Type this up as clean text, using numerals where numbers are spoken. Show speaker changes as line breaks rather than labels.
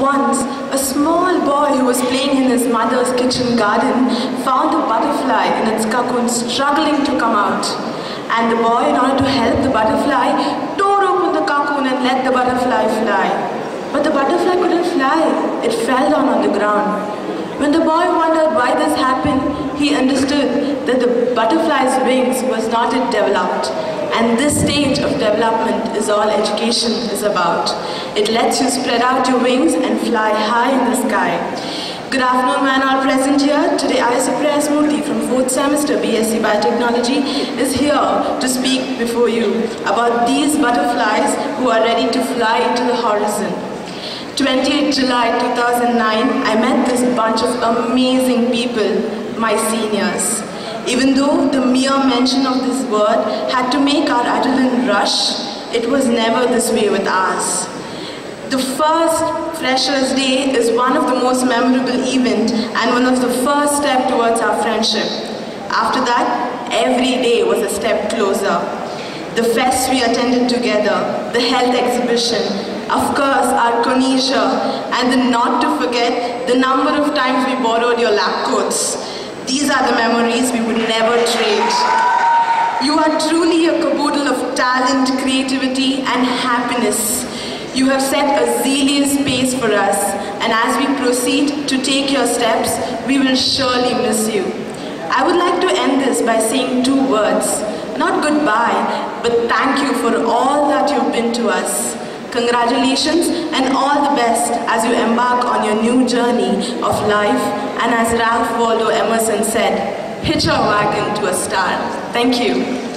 Once, a small boy who was playing in his mother's kitchen garden found a butterfly in its cocoon struggling to come out. And the boy, in order to help the butterfly, tore open the cocoon and let the butterfly fly. But the butterfly couldn't fly. It fell down on the ground. When the boy wondered why this happened, he understood that the butterfly's wings was not yet developed. And this stage of development is all education is about. It lets you spread out your wings and fly high in the sky. Good afternoon, man, all present here. Today, I, Supriya Murthy from 4th semester BSc Biotechnology is here to speak before you about these butterflies who are ready to fly into the horizon. 28th July 2009, I met this bunch of amazing people, my seniors. Even though the mere mention of this word had to make our adrenaline rush, it was never this way with ours. The first Freshers' Day is one of the most memorable events and one of the first steps towards our friendship. After that, every day was a step closer. The fest we attended together, the health exhibition, of course our Konisha, and then not to forget the number of times we borrowed your lab coats. These are the memories we would never trade. You are truly a caboodle of talent, creativity, and happiness. You have set a zealous pace for us, and as we proceed to take your steps, we will surely miss you. I would like to end this by saying two words. Not goodbye, but thank you for all that you've been to us. Congratulations and all the best as you embark on your new journey of life, and as Ralph Waldo Emerson said, hitch a wagon to a star. Thank you.